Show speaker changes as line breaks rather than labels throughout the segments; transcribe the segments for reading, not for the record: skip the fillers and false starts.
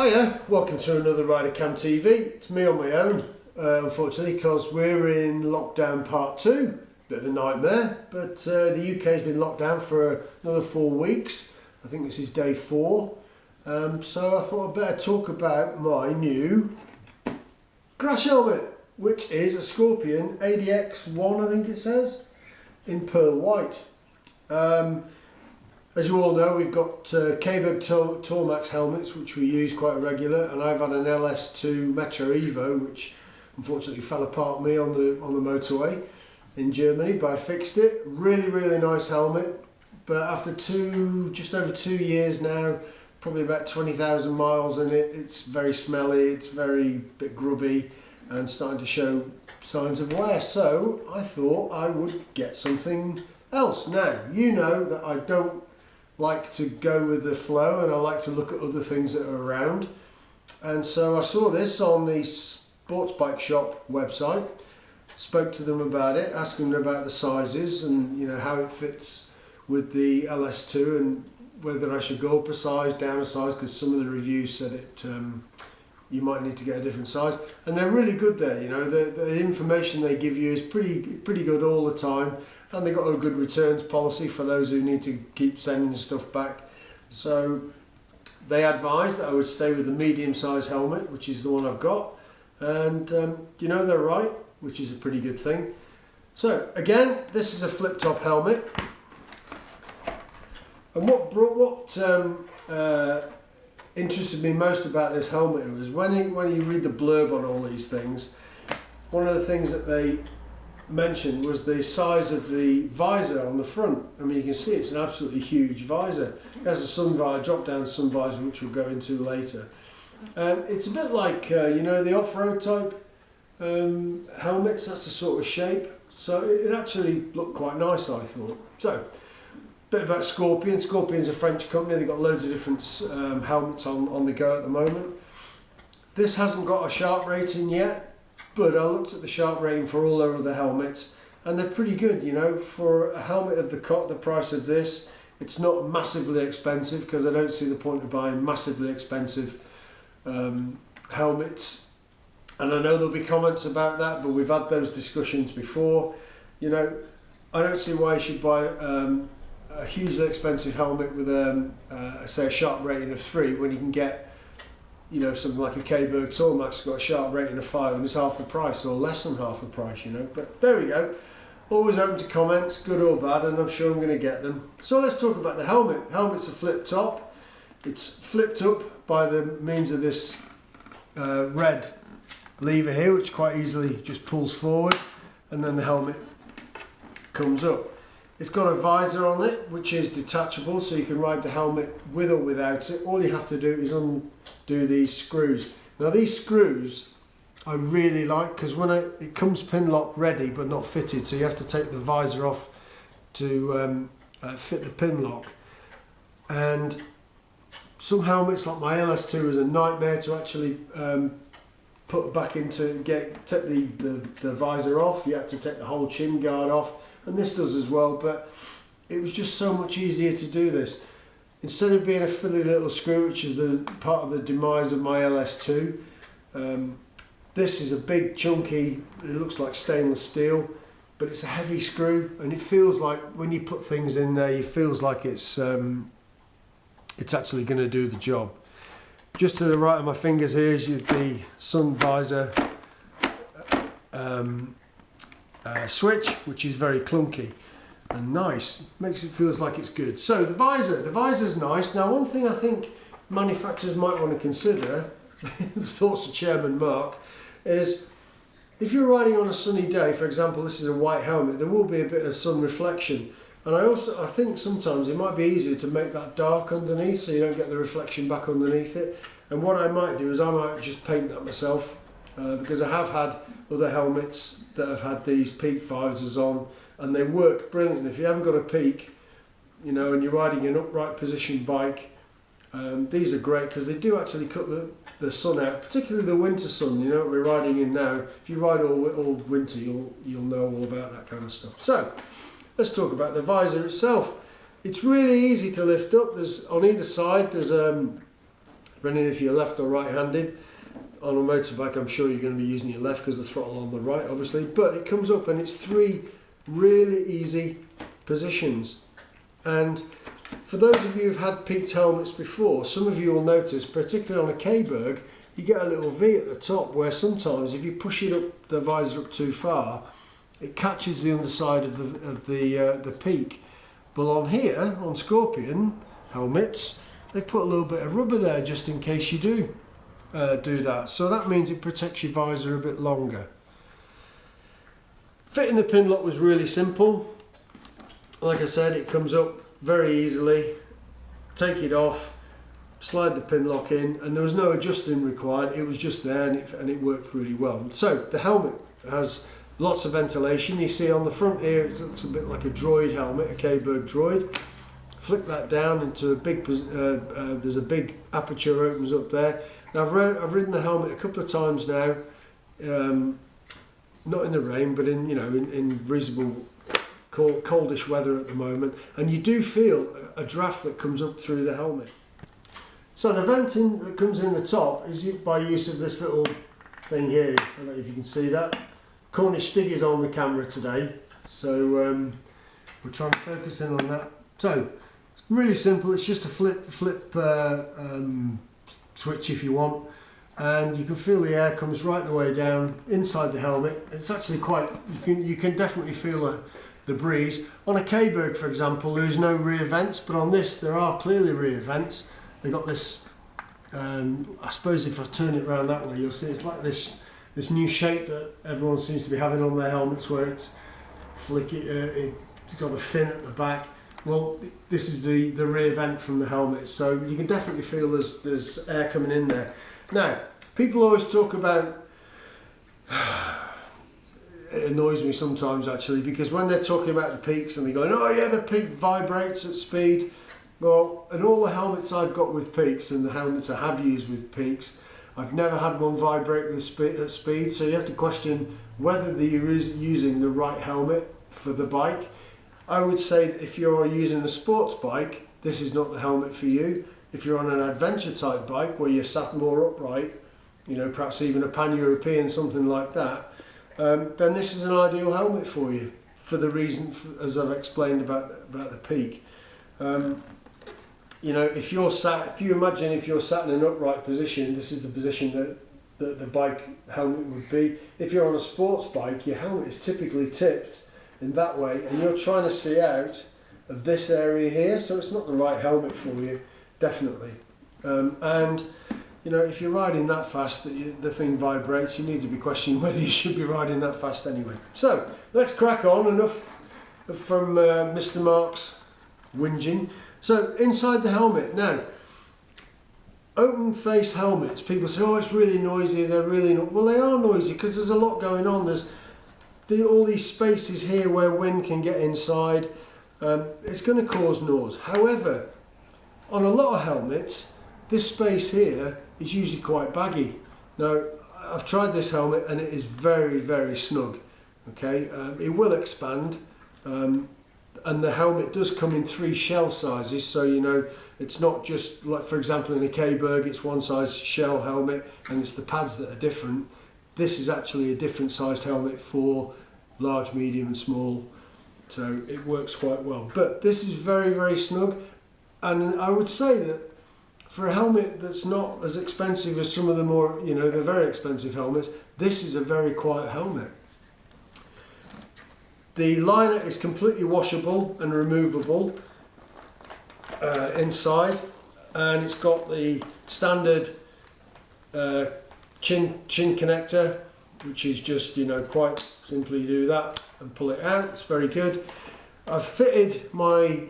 Hiya, welcome to another RiderCamTV. It's me on my own, unfortunately, because we're in lockdown part 2. Bit of a nightmare, but the UK has been locked down for another 4 weeks. I think this is day 4. So I thought I'd better talk about my new crash helmet, which is a Scorpion ADX-1, I think it says, in pearl white. As you all know, we've got K-Bug Tormax helmets, which we use quite regular, and I've had an LS2 Metro Evo, which unfortunately fell apart me on the motorway in Germany, but I fixed it. Really nice helmet. But after just over 2 years now, probably about 20,000 miles in it, it's very smelly, it's very bit grubby, and starting to show signs of wear. So I thought I would get something else. Now, you know that I don't like to go with the flow, and I like to look at other things that are around. And so I saw this on the Sports Bike Shop website, spoke to them about it, asking them about the sizes and how it fits with the LS2 and whether I should go up a size, down a size, because some of the reviews said it you might need to get a different size. And they're really good there. The information they give you is pretty good all the time. And they've got a good returns policy for those who need to keep sending stuff back. So they advised that I would stay with the medium size helmet, which is the one I've got. And they're right, which is a pretty good thing. So again, this is a flip top helmet. And what interested me most about this helmet was when you read the blurb on all these things, one of the things that they mentioned was the size of the visor on the front. I mean, you can see it's an absolutely huge visor. It has a sun visor, drop down sun visor, which we'll go into later. And it's a bit like the off-road type helmets. That's the sort of shape. So it actually looked quite nice, I thought. So a bit about Scorpion. Scorpion's a French company. They've got loads of different helmets on the go at the moment. This hasn't got a sharp rating yet, but I looked at the sharp rating for all their other helmets, and they're pretty good. For a helmet of the price of this, it's not massively expensive, because I don't see the point of buying massively expensive helmets. And I know there'll be comments about that, but we've had those discussions before. I don't see why you should buy a hugely expensive helmet with say a sharp rating of 3 when you can get something like a K-Bug Tormax got a sharp rating of 5 and it's half the price, or less than half the price, But there we go. Always open to comments, good or bad, and I'm sure I'm going to get them. So let's talk about the helmet. Helmet's a flip top. It's flipped up by the means of this red lever here, which quite easily just pulls forward, and then the helmet comes up. It's got a visor on it, which is detachable, so you can ride the helmet with or without it. All you have to do is undo these screws. Now these screws I really like, because when it comes pin lock ready but not fitted, so you have to take the visor off to fit the pin lock. And some helmets, like my LS2, is a nightmare to actually put back into, take the visor off. You have to take the whole chin guard off, and this does as well, but it was just so much easier to do this. Instead of being a fiddly little screw, which is the part of the demise of my LS2, this is a big chunky, it looks like stainless steel, but it's a heavy screw, and it feels like when you put things in there, it feels like it's actually going to do the job. Just to the right of my fingers here is the sun visor switch, which is very clunky and nice. Makes it feels like it's good. So the visor's nice. Now, one thing I think manufacturers might want to consider, the thoughts of Chairman Mark, is if you're riding on a sunny day, for example, this is a white helmet, there will be a bit of sun reflection. And I think sometimes it might be easier to make that dark underneath, so you don't get the reflection back underneath it. And what I might do is I might just paint that myself, because I have had other helmets that have had these peak visors on, and they work brilliantly. If you haven't got a peak, and you're riding an upright position bike, these are great, because they do actually cut the sun out, particularly the winter sun. What we're riding in now. If you ride all winter, you'll know all about that kind of stuff. So let's talk about the visor itself. It's really easy to lift up. On either side there's depending if you're left or right-handed. On a motorbike, I'm sure you're going to be using your left because the throttle on the right, obviously. But it comes up and it's 3 really easy positions. And for those of you who've had peaked helmets before, some of you will notice, particularly on a K-Berg, you get a little V at the top where sometimes if you push it up, the visor up too far, it catches the underside of the peak. But on here, on Scorpion helmets, they put a little bit of rubber there just in case you do that. So that means it protects your visor a bit longer. Fitting the pin lock was really simple. Like I said, it comes up very easily. Take it off, slide the pin lock in, and there was no adjusting required. It was just there, and it worked really well. So the helmet has lots of ventilation. You see on the front here, it looks a bit like a droid helmet, a K-Berg droid. Flick that down into a big, there's a big aperture opens up there. Now I've ridden the helmet a couple of times now, not in the rain, but in, you know, in reasonable coldish weather at the moment, and you do feel a draft that comes up through the helmet. So the venting that comes in the top is by use of this little thing here. I don't know if you can see that. Cornish Stig is on the camera today, so we'll try and focus in on that. So it's really simple. It's just a flip switch if you want, and you can feel the air comes right the way down inside the helmet. It's actually quite, you can definitely feel the breeze. On a K-Berg, for example, there is no rear vents, but on this there are clearly rear vents. They've got this, I suppose if I turn it around that way, you'll see it's like this new shape that everyone seems to be having on their helmets, where it's it's got a fin at the back. Well, this is the rear vent from the helmet, so you can definitely feel there's air coming in there. Now, people always talk about, it annoys me sometimes actually, because when they're talking about the peaks and they're going, oh yeah, the peak vibrates at speed. Well, in all the helmets I've got with peaks and the helmets I have used with peaks, I've never had one vibrate at speed, so you have to question whether you're using the right helmet for the bike. I would say that if you're using a sports bike, this is not the helmet for you. If you're on an adventure type bike where you're sat more upright, you know, perhaps even a pan-European, something like that, then this is an ideal helmet for you, for the reason, as I've explained about the peak. You know, if you imagine if you're sat in an upright position, this is the position that the bike helmet would be. If you're on a sports bike, your helmet is typically tipped in that way, and you're trying to see out of this area here, so it's not the right helmet for you, definitely. And you know, if you're riding that fast that the thing vibrates, you need to be questioning whether you should be riding that fast anyway. So let's crack on. Enough from Mr. Mark's whinging. So inside the helmet now, open face helmets, people say, oh, it's really noisy, they're really well, they are noisy because there's a lot going on. There's all these spaces here where wind can get inside. It's going to cause noise. However, on a lot of helmets, this space here is usually quite baggy. Now, I've tried this helmet and it is very, very snug. Okay, it will expand, and the helmet does come in 3 shell sizes, so you know it's not just like, for example, in a K-Berg it's one size shell helmet and it's the pads that are different. This is actually a different sized helmet for large, medium and small, so it works quite well. But this is very, very snug, and I would say that for a helmet that's not as expensive as some of the more, you know, the very expensive helmets, this is a very quiet helmet. The liner is completely washable and removable inside, and it's got the standard chin connector, which is just, you know, quite simply do that and pull it out. It's very good. I've fitted my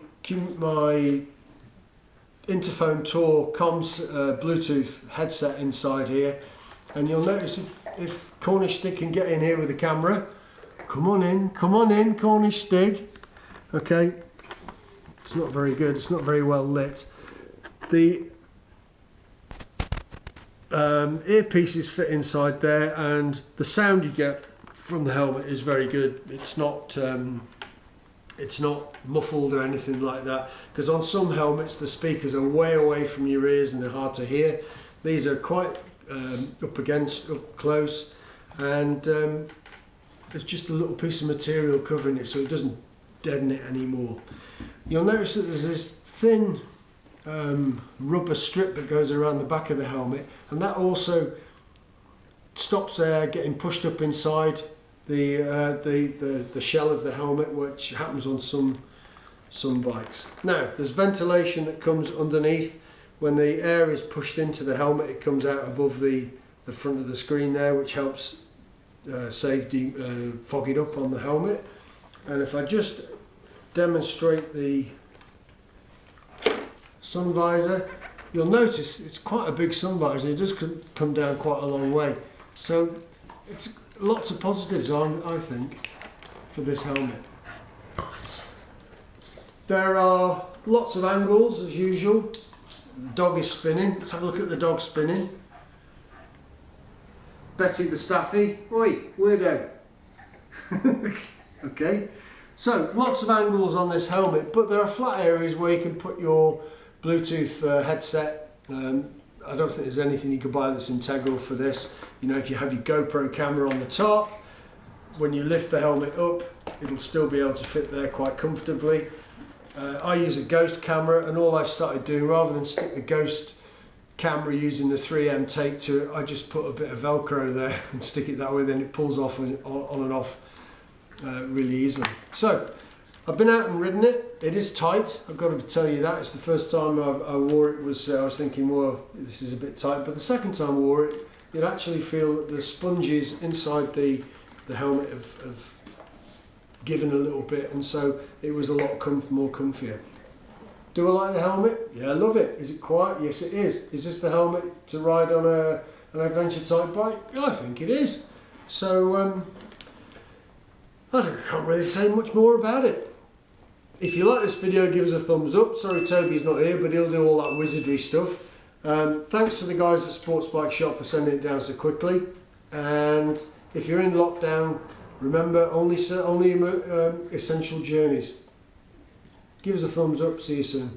Interphone Tour comms Bluetooth headset inside here, and you'll notice if Cornish Stig can get in here with the camera. Come on in, Cornish Stig. Okay, it's not very good, it's not very well lit. The earpieces fit inside there, and the sound you get from the helmet is very good. It's not it's not muffled or anything like that, because on some helmets the speakers are way away from your ears and they're hard to hear. These are quite up close, and there's just a little piece of material covering it so it doesn't deaden it anymore. You'll notice that there's this thin rubber strip that goes around the back of the helmet, and that also stops air getting pushed up inside the shell of the helmet, which happens on some bikes. Now there's ventilation that comes underneath. When the air is pushed into the helmet, it comes out above the front of the screen there, which helps save fogging up on the helmet. And if I just demonstrate the sun visor, you'll notice it's quite a big sun visor. It does come down quite a long way, so it's lots of positives, I think, for this helmet. There are lots of angles as usual. The dog is spinning. Let's have a look at the dog spinning. Betty the Staffy. Oi, weirdo. Okay, so lots of angles on this helmet, but there are flat areas where you can put your Bluetooth headset. I don't think there's anything you can buy that's integral for this. You know, if you have your GoPro camera on the top, when you lift the helmet up, it'll still be able to fit there quite comfortably. I use a Ghost camera, and all I've started doing, rather than stick the Ghost camera using the 3M tape to it, I just put a bit of Velcro there and stick it that way, then it pulls off on and off really easily. So I've been out and ridden it. It is tight, I've got to tell you that. It's the first time I wore it, I was thinking, well, this is a bit tight, but the second time I wore it, you'd actually feel that the sponges inside the helmet have given a little bit, and so it was a lot more comfier. Do I like the helmet? Yeah, I love it. Is it quiet? Yes, it is. Is this the helmet to ride on an adventure type bike? I think it is. So I can't really say much more about it. If you like this video, give us a thumbs up. Sorry Toby's not here, but he'll do all that wizardry stuff. Thanks to the guys at Sports Bike Shop for sending it down so quickly. And if you're in lockdown, remember, only essential journeys. Give us a thumbs up. See you soon.